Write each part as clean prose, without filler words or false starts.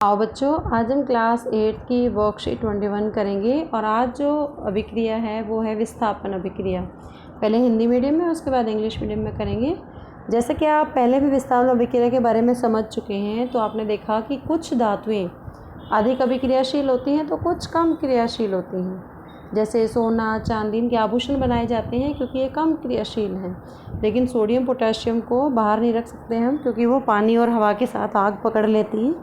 आओ बच्चों, आज हम क्लास 8 की वर्कशीट 21 करेंगे और आज जो अभिक्रिया है वो है विस्थापन अभिक्रिया। पहले हिंदी मीडियम में, उसके बाद इंग्लिश मीडियम में करेंगे। जैसे कि आप पहले भी विस्थापन अभिक्रिया के बारे में समझ चुके हैं, तो आपने देखा कि कुछ धातुएं अधिक अभिक्रियाशील होती हैं तो कुछ कम क्रियाशील होती हैं। जैसे सोना, चांदी, इनके आभूषण बनाए जाते हैं क्योंकि ये कम क्रियाशील हैं। लेकिन सोडियम, पोटेशियम को बाहर नहीं रख सकते हम क्योंकि वो पानी और हवा के साथ आग पकड़ लेती हैं,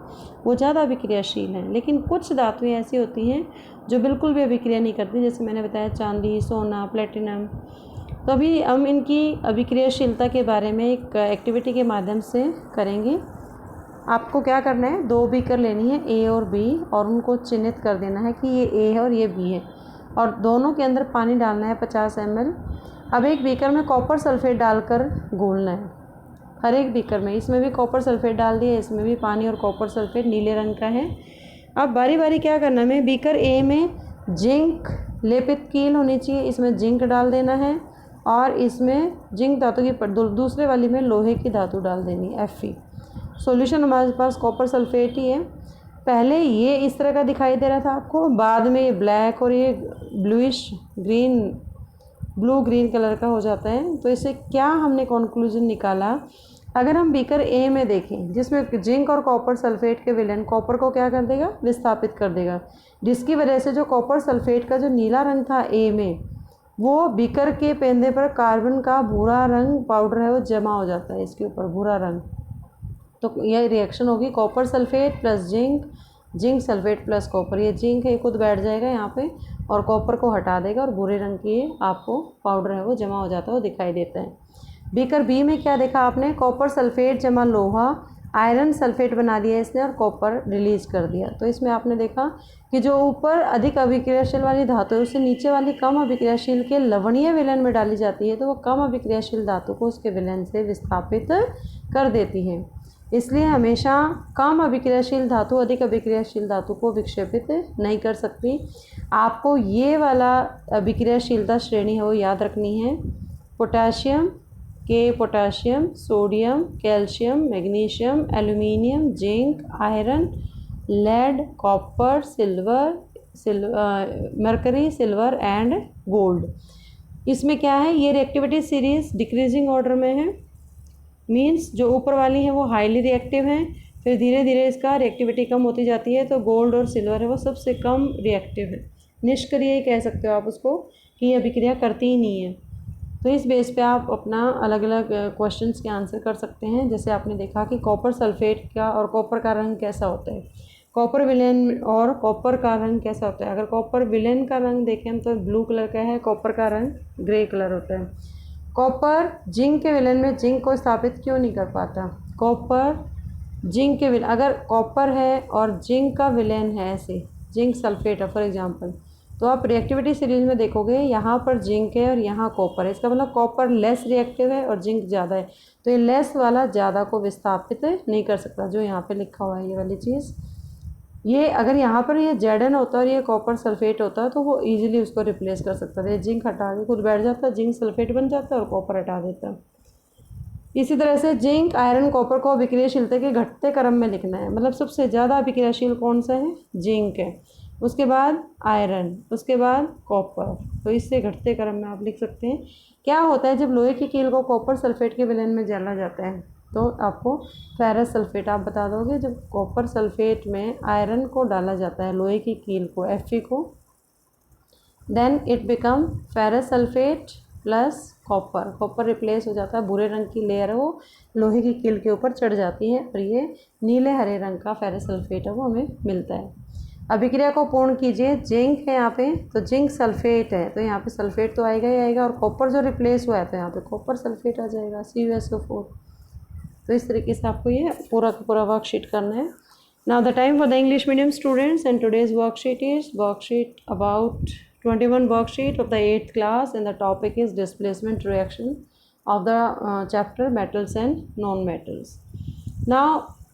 वो ज़्यादा अभिक्रियाशील हैं। लेकिन कुछ धातुएं ऐसी होती हैं जो बिल्कुल भी अभिक्रिया नहीं करती, जैसे मैंने बताया चांदी, सोना, प्लेटिनम। तो अभी हम इनकी अभिक्रियाशीलता के बारे में एक एक्टिविटी के माध्यम से करेंगे। आपको क्या करना है, 2 बीकर लेनी है, ए और बी, और उनको चिन्हित कर देना है कि ये ए है और ये बी है, और दोनों के अंदर पानी डालना है 50 ml। अब एक बीकर में कॉपर सल्फेट डालकर घोलना है, हर एक बीकर में। इसमें भी कॉपर सल्फेट डाल दिया, इसमें भी पानी और कॉपर सल्फेट नीले रंग का है। अब बारी बारी क्या करना है, हमें बीकर ए में जिंक लेपित कील होनी चाहिए, इसमें जिंक डाल देना है, और इसमें जिंक धातु की दूसरे वाली में लोहे की धातु डाल देनी है, Fe। सॉल्यूशन हमारे पास कॉपर सल्फेट ही है। पहले ये इस तरह का दिखाई दे रहा था आपको, बाद में ये ब्लैक और ये bluish green, blue green colour का हो जाता है। तो इससे क्या हमने कंक्लूजन निकाला, अगर हम बीकर ए में देखें जिसमें जिंक और कॉपर सल्फेट के विलयन कॉपर को क्या कर देगा, विस्थापित कर देगा, जिसकी वजह से जो कॉपर सल्फेट का जो नीला रंग था ए में, वो बीकर के पेंदे पर कार्बन का भूरा रंग पाउडर है वो जमा हो जाता है इसके ऊपर, भूरा रंग। तो यह रिएक्शन होगी copper sulphate plus zinc, zinc sulphate plus copper. ये जिंक है खुद बैठ जाएगा यहाँ पे और कॉपर को हटा देगा, और भूरे रंग की आपको पाउडर है वो जमा हो जाता है, वो दिखाई देता है। बीकर बी में क्या देखा आपने, कॉपर सल्फेट जमा लोहा, आयरन सल्फेट बना दिया इसने और कॉपर रिलीज कर दिया। तो इसमें आपने देखा कि जो ऊपर अधिक अभिक्रियाशील वाली धातु है उससे नीचे वाली कम अभिक्रियाशील के लवणीय विलयन में डाली जाती है, तो वो कम अभिक्रियाशील धातु को उसके विलयन से विस्थापित कर देती है। इसलिए हमेशा कम अभिक्रियाशील धातु अधिक अभिक्रियाशील धातु को विक्षेपित नहीं कर सकती। आपको ये वाला अभिक्रियाशीलता श्रेणी है वो याद रखनी है। पोटेशियम, के potassium, sodium, calcium, magnesium, aluminium, zinc, iron, lead, copper, mercury, silver and gold. इसमें क्या है, ये रिएक्टिविटी सीरीज डिक्रीजिंग ऑर्डर में है, मीन्स जो ऊपर वाली है वो हाईली रिएक्टिव हैं, फिर धीरे धीरे इसका रिएक्टिविटी कम होती जाती है। तो गोल्ड और सिल्वर है वो सबसे कम रिएक्टिव है, निष्क्रिय कह सकते हो आप उसको, कि ये अभिक्रिया करती ही नहीं है। तो इस बेस पे आप अपना अलग अलग क्वेश्चंस के आंसर कर सकते हैं। जैसे आपने देखा कि कॉपर सल्फेट का और कॉपर का रंग कैसा होता है, कॉपर विलेन और कॉपर का रंग कैसा होता है। अगर कॉपर विलेन का रंग देखें हम तो ब्लू कलर का है, कॉपर का रंग ग्रे कलर होता है। कॉपर जिंक के विलयन में जिंक को स्थापित क्यों नहीं कर पाता, कॉपर जिंक के विलयन, अगर कॉपर है और जिंक का विलयन है ऐसे, जिंक सल्फेट है फॉर एग्जांपल, तो आप रिएक्टिविटी सीरीज में देखोगे यहाँ पर जिंक है और यहाँ कॉपर है, इसका मतलब कॉपर लेस रिएक्टिव है और जिंक ज़्यादा है। तो ये लेस वाला ज़्यादा को विस्थापित नहीं कर सकता, जो यहाँ पे लिखा हुआ है ये वाली चीज़। ये अगर यहाँ पर ये Zn होता और ये कॉपर सल्फेट होता तो वो इजीली उसको रिप्लेस कर सकता था। ये जिंक हटा के खुद बैठ जाता, जिंक सल्फेट बन जाता और कॉपर हटा देता। इसी तरह से जिंक, आयरन, कॉपर को अभिक्रियाशीलता के घटते क्रम में लिखना है, मतलब सबसे ज़्यादा अभिक्रियाशील कौन सा है, जिंक है, उसके बाद आयरन, उसके बाद कॉपर। तो इससे घटते क्रम में आप लिख सकते हैं। क्या होता है जब लोहे की कील को कॉपर सल्फेट के विलयन में डाला जाता है, तो आपको फेरस सल्फेट आप बता दोगे। जब कॉपर सल्फेट में आयरन को डाला जाता है, लोहे की कील को, Fe को, then it become ferrous sulphate plus copper. Copper replace हो जाता है, भूरे रंग की लेयर है वो लोहे की कील के ऊपर चढ़ जाती है, और ये नीले हरे रंग का फेरस सल्फेट है वो हमें मिलता है। अभिक्रिया को पूर्ण कीजिए। जिंक है यहाँ पे, तो जिंक सल्फेट है, तो यहाँ पे सल्फेट तो आएगा ही आएगा, और कॉपर जो रिप्लेस हुआ है तो यहाँ पे कॉपर सल्फेट आ जाएगा, CuSO4। तो इस तरीके से आपको ये पूरा का पूरा वर्कशीट करना है। Now the time for the English medium students and today's worksheet is worksheet about 21 worksheet of the 8th class, and the topic is displacement reaction of the chapter metals and non-metals. Now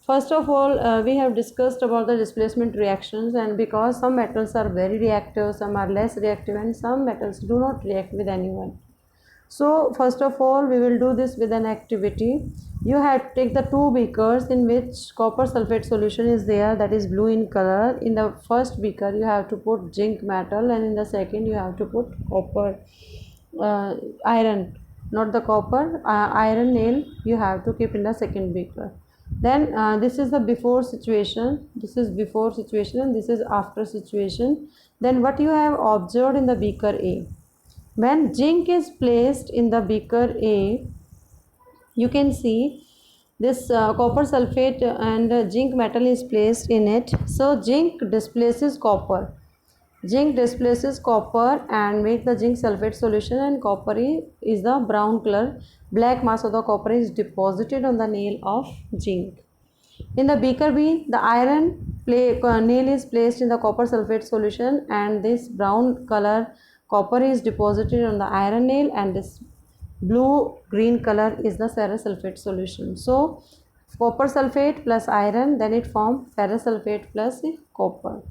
first of all we have discussed about the displacement reactions, and because some metals are very reactive, some are less reactive, and some metals do not react with anyone. So first of all, we will do this with an activity. You have to take the two beakers in which copper sulfate solution is there, that is blue in color. In the first beaker you have to put zinc metal, and in the second you have to put copper iron, not the copper, iron nail you have to keep in the second beaker. Then this is the before situation, this is before situation, and this is after situation. Then what you have observed in the beaker A, when zinc is placed in the beaker A, you can see this copper sulfate and zinc metal is placed in it. So zinc displaces copper. Zinc displaces copper and make the zinc sulfate solution, and copper is the brown color. Black mass of the copper is deposited on the nail of zinc. In the beaker B, the nail is placed in the copper sulfate solution, and this brown color copper is deposited on the iron nail, and this blue green color is the ferrous sulfate solution. So copper sulfate plus iron, then it forms ferrous sulfate plus copper.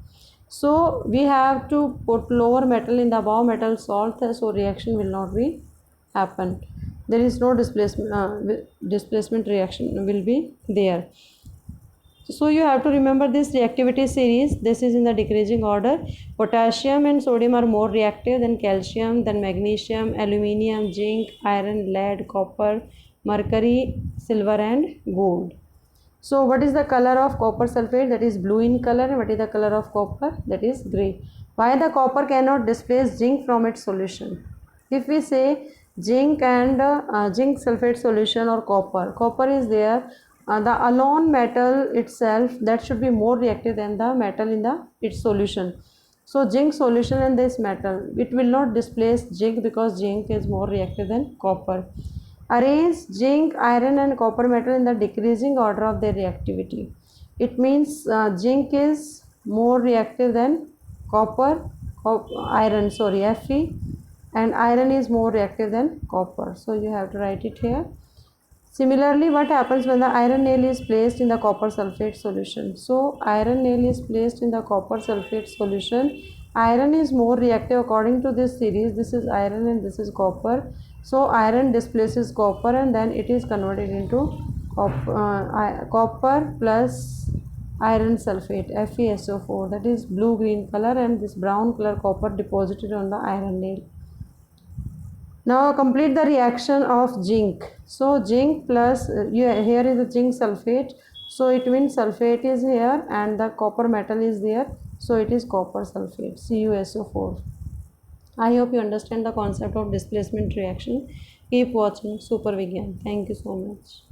So we have to put lower metal in the above metal salt, so reaction will not be happen. There is no displacement reaction will be there. So you have to remember this reactivity series. This is in the decreasing order. Potassium and sodium are more reactive than calcium, then magnesium, aluminium, zinc, iron, lead, copper, mercury, silver and gold. So what is the color of copper sulfate? That is blue in color. And what is the color of copper? That is grey. Why the copper cannot displace zinc from its solution? If we say zinc and zinc sulfate solution or copper is there, the alone metal itself, that should be more reactive than the metal in its solution. So zinc solution and this metal, it will not displace zinc because zinc is more reactive than copper. Arrange zinc, iron and copper metal in the decreasing order of their reactivity. It means zinc is more reactive than Fe, and iron is more reactive than copper. So you have to write it here. Similarly, what happens when the iron nail is placed in the copper sulfate solution? So iron nail is placed in the copper sulfate solution. Iron is more reactive according to this series. This is iron and this is copper. So iron displaces copper, and then it is converted into copper plus iron sulfate, FeSO4, that is blue green color, and this brown color copper deposited on the iron nail. Now complete the reaction of zinc. So zinc plus here is the zinc sulfate, so it means sulfate is here and the copper metal is there, so it is copper sulfate, CuSO4. I hope you understand the concept of displacement reaction. Keep watching Super Vigyan. Thank you so much.